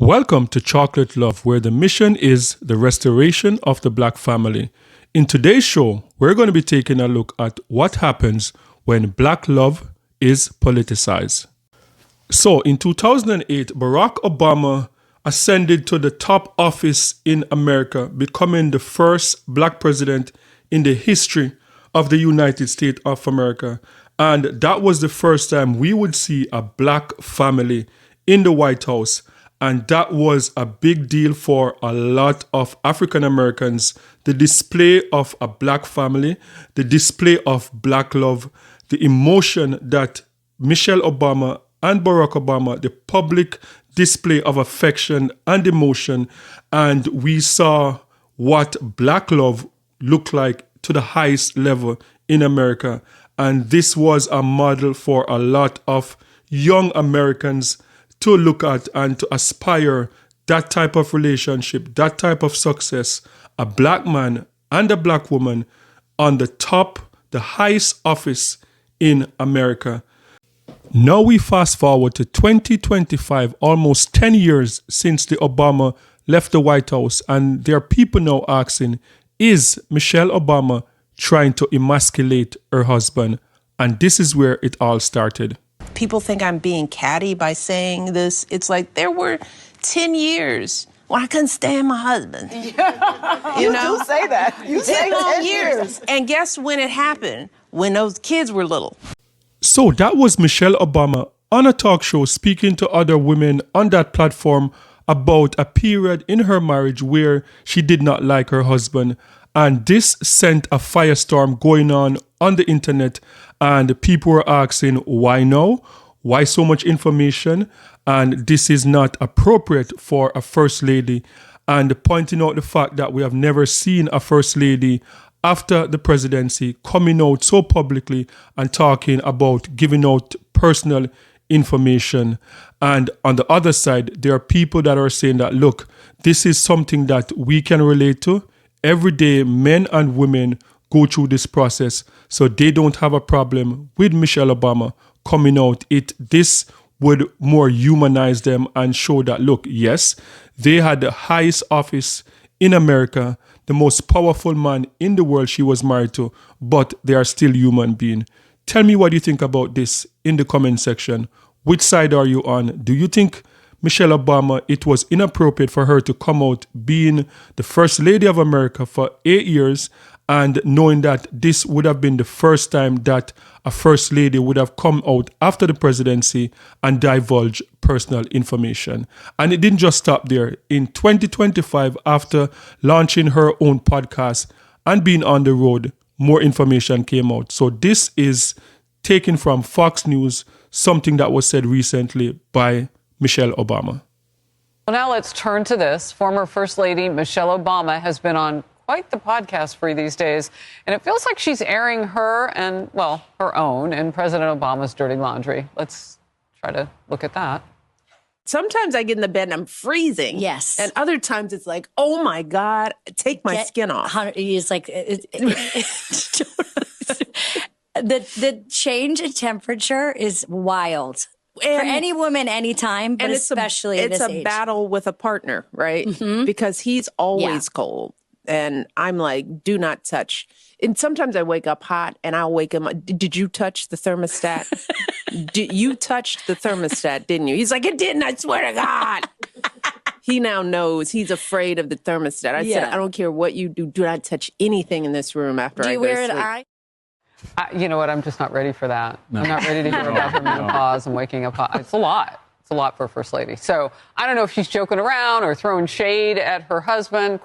Welcome to Chocolate Love, where the mission is the restoration of the Black family. In today's show, we're going to be taking a look at what happens when Black love is politicized. So, in 2008, Barack Obama ascended to the top office in America, becoming the first Black president in the history of the United States of America. And that was the first time we would see a Black family in the White House. And that was a big deal for a lot of African Americans. The display of a Black family, the display of Black love, the emotion that Michelle Obama and Barack Obama, the public display of affection and emotion. And we saw what Black love looked like to the highest level in America. And this was a model for a lot of young Americans to look at and to aspire that type of relationship, that type of success, a Black man and a Black woman on the top, the highest office in America. Now we fast forward to 2025, almost 10 years since the Obama left the White House, and there are people now asking, is Michelle Obama trying to emasculate her husband? And this is where it all started. People think I'm being catty by saying this. It's like there were 10 years when I couldn't stand my husband. You do say that. You say 10 years. And guess when it happened? When those kids were little. So that was Michelle Obama on a talk show speaking to other women on that platform about a period in her marriage where she did not like her husband. And this sent a firestorm going on the internet, and people were asking, why now? Why so much information? And this is not appropriate for a first lady. And pointing out the fact that we have never seen a first lady after the presidency coming out so publicly and talking about giving out personal information. And on the other side, there are people that are saying that, look, this is something that we can relate to. Every day, men and women go through this process, so they don't have a problem with Michelle Obama coming out. This would more humanize them and show that, look, yes, they had the highest office in America, the most powerful man in the world she was married to, but they are still human beings. Tell me what you think about this in the comment section. Which side are you on? Do you think Michelle Obama, it was inappropriate for her to come out being the first lady of America for 8 years, and knowing that this would have been the first time that a first lady would have come out after the presidency and divulge personal information? And it didn't just stop there. In 2025, after launching her own podcast and being on the road, more information came out. So this is taken from Fox News, something that was said recently by Michelle Obama. Well, now let's turn to this. Former First Lady Michelle Obama has been on quite the podcast spree these days, and it feels like she's airing her and, well, her own and President Obama's dirty laundry. Let's try to look at that. Sometimes I get in the bed and I'm freezing. Yes. And other times it's like, oh my God, take my skin off. It's like the change in temperature is wild. For any woman, anytime, but especially at this age. It's a battle with a partner, right? Mm-hmm. Because he's always cold. And I'm like, do not touch. And sometimes I wake up hot and I'll wake him up. Did you touch the thermostat? You touched the thermostat, didn't you? He's like, it didn't, I swear to God. He now knows. He's afraid of the thermostat. I said, I don't care what you do. Do not touch anything in this room after I go to sleep. Do you wear an eye? You know what? I'm just not ready for that. No. I'm not ready to hear about her menopause and waking up hot. It's a lot. It's a lot for a first lady. So I don't know if she's joking around or throwing shade at her husband.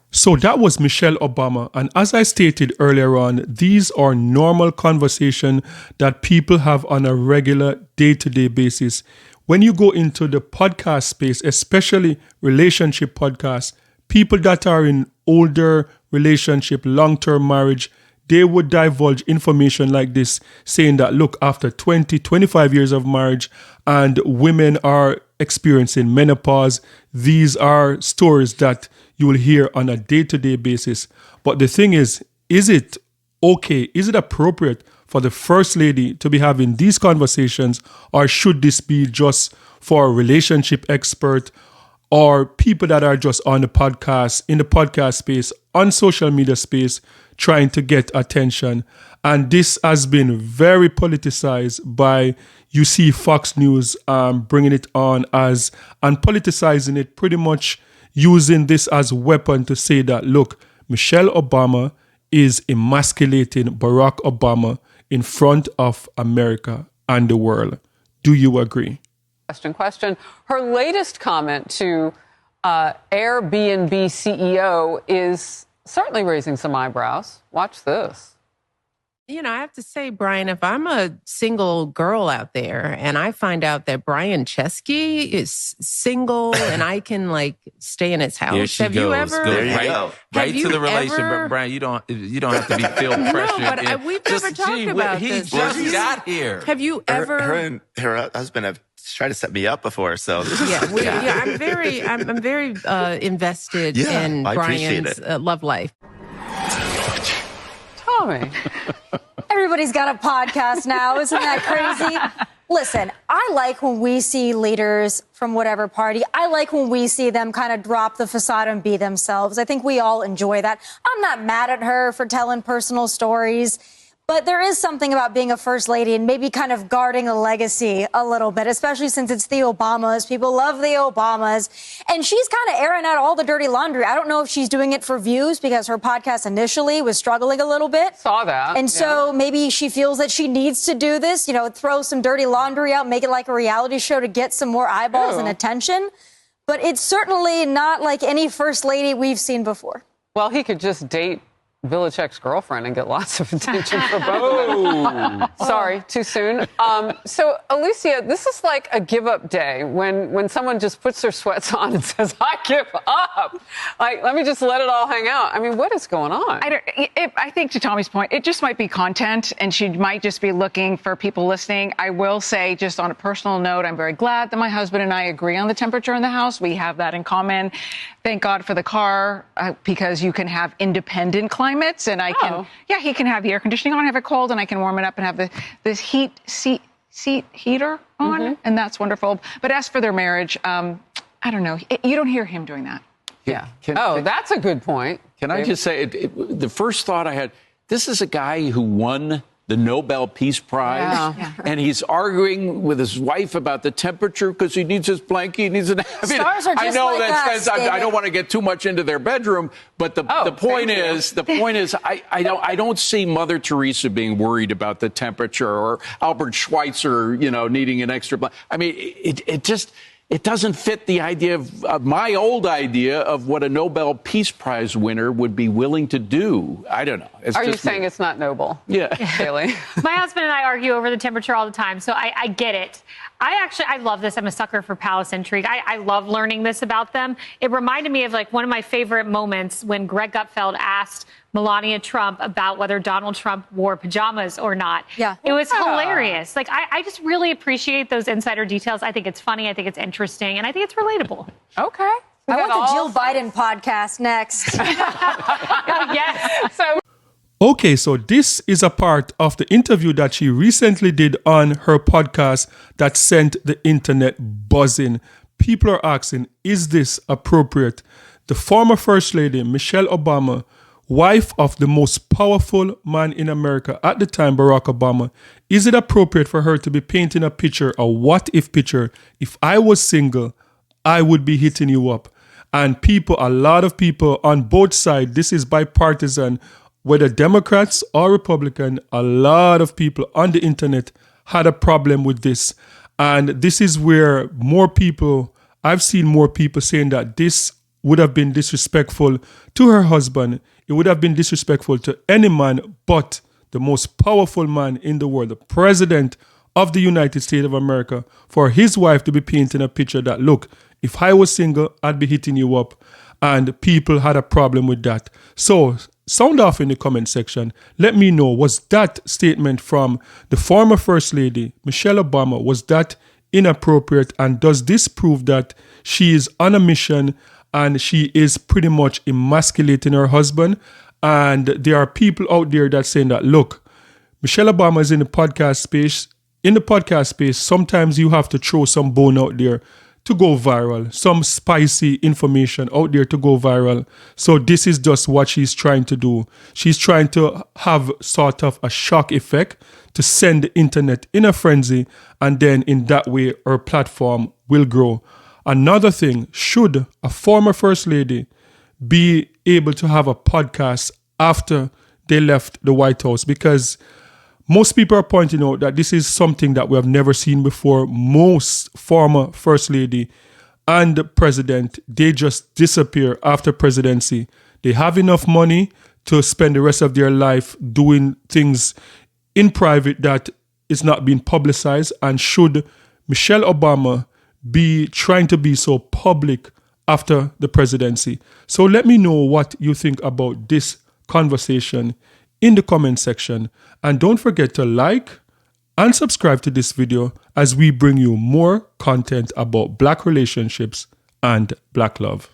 So that was Michelle Obama. And as I stated earlier on, these are normal conversations that people have on a regular day-to-day basis. When you go into the podcast space, especially relationship podcasts, people that are in older relationship, long-term marriage, they would divulge information like this, saying that, look, after 20, 25 years of marriage and women are experiencing menopause, these are stories that you will hear on a day-to-day basis. But the thing is it okay? Is it appropriate for the First Lady to be having these conversations, or should this be just for a relationship expert or people that are just on the podcast, in the podcast space, on social media space, trying to get attention. And this has been very politicized by, you see Fox News bringing it on as, and politicizing it, pretty much using this as a weapon to say that, look, Michelle Obama is emasculating Barack Obama in front of America and the world. Do you agree? Question. Her latest comment to Airbnb CEO is certainly raising some eyebrows. Watch this. You know, I have to say, Brian, if I'm a single girl out there and I find out that Brian Chesky is single and I can like stay in his house, Here she have goes. you ever? Go right you to the relationship, ever- but Brian, you don't have to be feel pressure. No, but we've never talked about he this. just got here. Have you ever? Her and her husband have tried to set me up before, so this is, Yeah, I'm very invested in I appreciate Brian's love life. Tommy. Everybody's got a podcast now. Isn't that crazy? Listen, I like when we see leaders from whatever party. I like when we see them kind of drop the facade and be themselves. I think we all enjoy that. I'm not mad at her for telling personal stories. But there is something about being a first lady and maybe kind of guarding a legacy a little bit, especially since it's the Obamas. People love the Obamas. And she's kind of airing out all the dirty laundry. I don't know if she's doing it for views because her podcast initially was struggling a little bit. Saw that. And so maybe she feels that she needs to do this, you know, throw some dirty laundry out, make it like a reality show to get some more eyeballs and attention. But it's certainly not like any first lady we've seen before. Well, he could just date Vilichek's girlfriend and get lots of attention for both. Sorry, too soon. So, Alicia, this is like a give-up day when someone just puts their sweats on and says, I give up. Like, let me just let it all hang out. I mean, what is going on? I think to Tommy's point, it just might be content, and she might just be looking for people listening. I will say, just on a personal note, I'm very glad that my husband and I agree on the temperature in the house. We have that in common. Thank God for the car, because you can have independent climates, and I can, he can have the air conditioning on, have it cold, and I can warm it up and have this seat heater on, and that's wonderful. But as for their marriage, I don't know. You don't hear him doing that. Yeah. That's a good point. Can I just say, the first thought I had, this is a guy who won the Nobel Peace Prize, and he's arguing with his wife about the temperature because he needs his blanket. He needs an. Stars are just I know like that's. us, I don't want to get too much into their bedroom, but the point is, I don't see Mother Teresa being worried about the temperature or Albert Schweitzer, needing an extra blanket. I mean, it doesn't fit the idea of my old idea of what a Nobel Peace Prize winner would be willing to do. I don't know. Are you saying it's not noble? Yeah. Haley? My husband and I argue over the temperature all the time, so I get it. I love this. I'm a sucker for palace intrigue. I love learning this about them. It reminded me of like one of my favorite moments when Greg Gutfeld asked Melania Trump about whether Donald Trump wore pajamas or not. Yeah. It was hilarious. Like, I just really appreciate those insider details. I think it's funny. I think it's interesting. And I think it's relatable. Okay. I want the Jill Biden podcast next. Yes. Okay, so this is a part of the interview that she recently did on her podcast that sent the internet buzzing. People are asking, is this appropriate? The former First Lady, Michelle Obama, wife of the most powerful man in America at the time, Barack Obama, is it appropriate for her to be painting a picture, a what-if picture? If I was single, I would be hitting you up. And a lot of people on both sides, this is bipartisan, whether Democrats or Republican, a lot of people on the internet had a problem with this. And this is where I've seen more people saying that this would have been disrespectful to her husband. It would have been disrespectful to any man but the most powerful man in the world, the president of the United States of America, for his wife to be painting a picture that, look, if I was single, I'd be hitting you up. And people had a problem with that. So sound off in the comment section. Let me know, was that statement from the former First Lady, Michelle Obama, was that inappropriate? And does this prove that she is on a mission and she is pretty much emasculating her husband? And there are people out there that saying that, look, Michelle Obama is in the podcast space. In the podcast space, sometimes you have to throw some bone out there to go viral, some spicy information out there to go viral. So this is just what she's trying to do. She's trying to have sort of a shock effect to send the internet in a frenzy, and then in that way her platform will grow. Another thing, should a former First Lady be able to have a podcast after they left the White House? Because most people are pointing out that this is something that we have never seen before. Most former First Lady and the President, they just disappear after presidency. They have enough money to spend the rest of their life doing things in private that is not being publicized. And should Michelle Obama be trying to be so public after the presidency? So let me know what you think about this conversation in the comment section. And don't forget to like and subscribe to this video as we bring you more content about Black relationships and Black love.